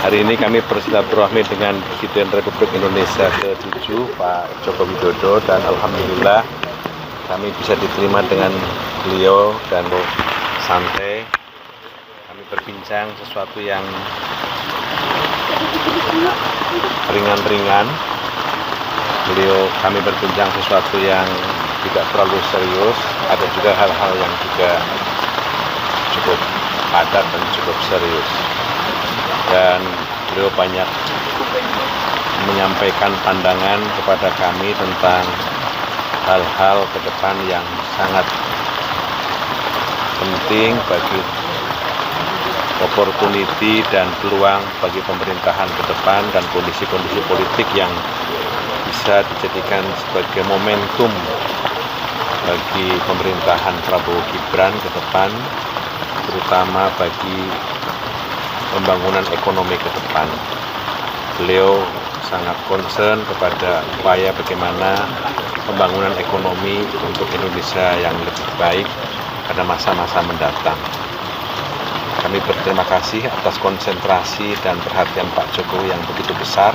Hari ini kami bersilaturahmi dengan Presiden Republik Indonesia ke-7 Pak Joko Widodo, dan alhamdulillah kami bisa diterima dengan beliau dan santai. Kami berbincang sesuatu yang ringan-ringan. Kami berbincang sesuatu yang tidak terlalu serius. Ada juga hal-hal yang juga cukup padat dan cukup serius. Dan beliau banyak menyampaikan pandangan kepada kami tentang hal-hal ke depan yang sangat penting bagi opportunity dan peluang bagi pemerintahan ke depan, dan kondisi-kondisi politik yang bisa dijadikan sebagai momentum bagi pemerintahan Prabowo Gibran ke depan, terutama bagi pembangunan ekonomi ke depan. Beliau sangat concern kepada upaya bagaimana pembangunan ekonomi untuk Indonesia yang lebih baik pada masa-masa mendatang. Kami berterima kasih atas konsentrasi dan perhatian Pak Jokowi yang begitu besar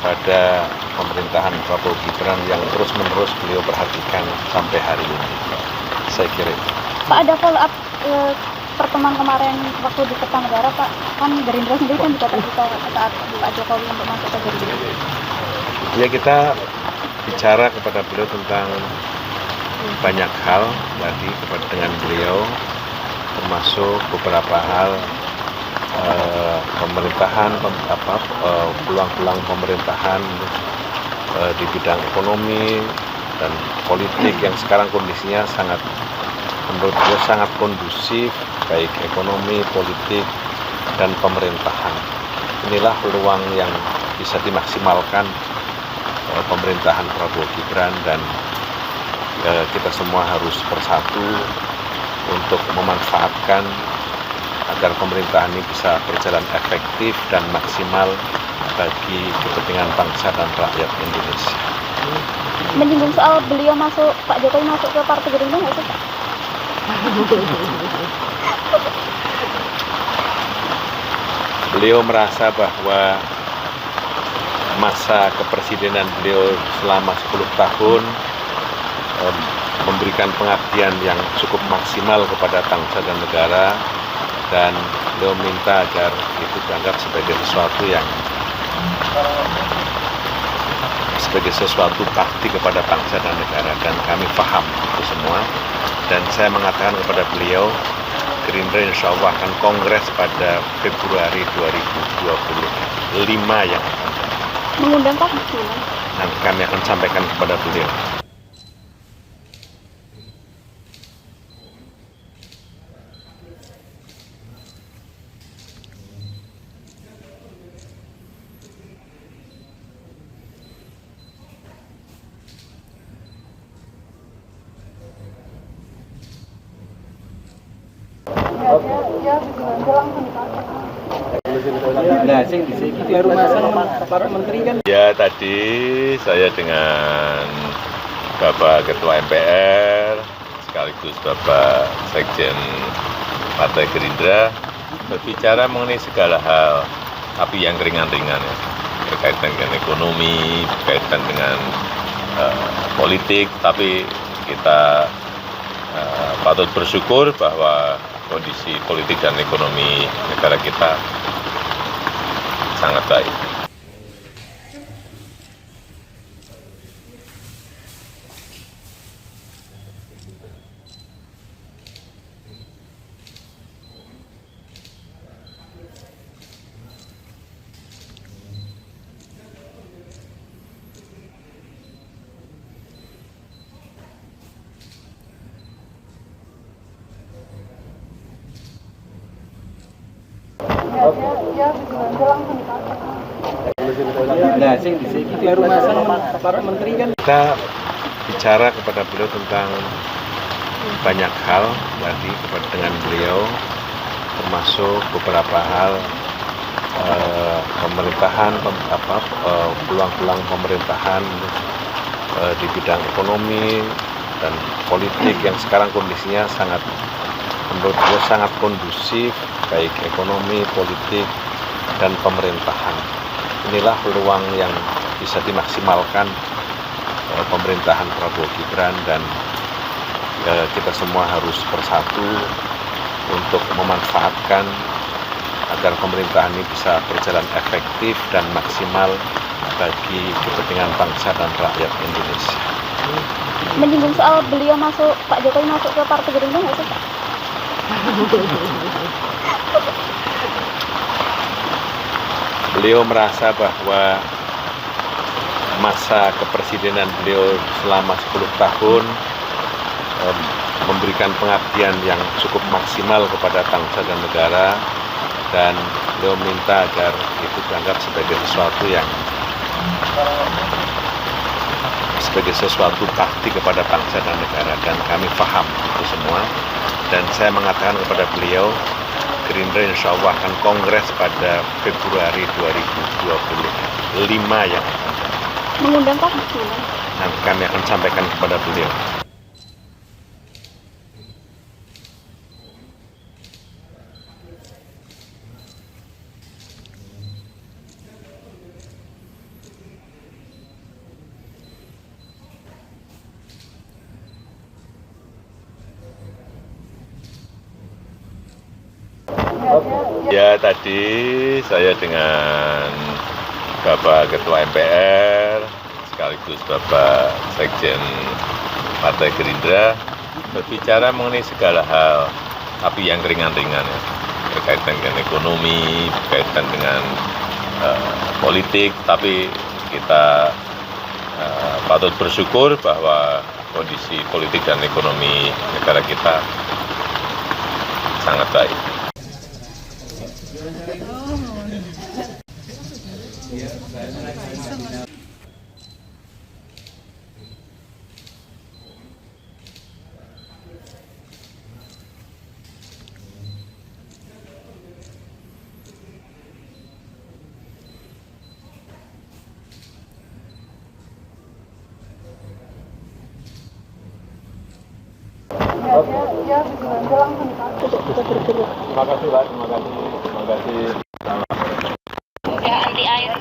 pada pemerintahan Prabowo Gibran yang terus-menerus beliau perhatikan sampai hari ini. Saya kira itu. Pak, ada follow up pertemuan kemarin waktu di Kertanegara, Pak, kan Gerindra sendiri kan juga terbuka saat Pak Jokowi untuk masuk ke Gerindra. Ya, kita bicara kepada beliau tentang banyak hal tadi dengan beliau, termasuk beberapa hal pemerintahan, peluang-peluang pemerintahan di bidang ekonomi dan politik yang sekarang kondisinya menurut beliau sangat kondusif, baik ekonomi, politik, dan pemerintahan. Inilah peluang yang bisa dimaksimalkan pemerintahan Prabowo Gibran, dan kita semua harus bersatu untuk memanfaatkan agar pemerintahan ini bisa berjalan efektif dan maksimal bagi kepentingan bangsa dan rakyat Indonesia. Menyinggung soal beliau Pak Jokowi masuk ke Partai Gerindra nggak sih, Pak? Beliau merasa bahwa masa kepresidenan beliau selama 10 tahun memberikan pengabdian yang cukup maksimal kepada bangsa dan negara, dan beliau minta agar itu dianggap sebagai sesuatu bakti kepada bangsa dan negara, dan kami paham itu semua. Dan saya mengatakan kepada beliau, Gerindra insya Allah akan kongres pada Februari 2025 yang akan datang. Mengundang Pak? Nanti kami akan sampaikan kepada beliau. Ya, tadi saya dengan Bapak Ketua MPR sekaligus Bapak Sekjen Partai Gerindra berbicara mengenai segala hal, tapi yang ringan-ringan ya, berkaitan dengan ekonomi, berkaitan dengan politik, tapi kita patut bersyukur bahwa kondisi politik dan ekonomi negara kita sangat baik. Kita bicara kepada beliau tentang banyak hal tadi dengan beliau, termasuk beberapa hal pemerintahan, peluang-peluang pemerintahan di bidang ekonomi dan politik yang sekarang kondisinya menurut beliau sangat kondusif, baik ekonomi, politik, dan pemerintahan. Inilah peluang yang bisa dimaksimalkan pemerintahan Prabowo Gibran, dan kita semua harus bersatu untuk memanfaatkan agar pemerintahan ini bisa berjalan efektif dan maksimal bagi kepentingan bangsa dan rakyat Indonesia. Menyinggung soal beliau masuk, Pak Jokowi masuk ke Partai Gerindra nggak sih Pak? Beliau merasa bahwa masa kepresidenan beliau selama 10 tahun memberikan pengabdian yang cukup maksimal kepada bangsa dan negara, dan beliau minta agar itu dianggap sebagai sesuatu bakti kepada bangsa dan negara, dan kami paham itu semua. Dan saya mengatakan kepada beliau, Gerindra insya Allah akan kongres pada Februari 2025 yang akan datang. Mengundang Pak? Nanti kami akan sampaikan kepada beliau. Ya, tadi saya dengan Bapak Ketua MPR sekaligus Bapak Sekjen Partai Gerindra berbicara mengenai segala hal, tapi yang ringan-ringan ya, berkaitan dengan ekonomi, berkaitan dengan politik, tapi kita patut bersyukur bahwa kondisi politik dan ekonomi negara kita sangat baik. Terima kasih, Pak. Terima kasih. Ya, anti air.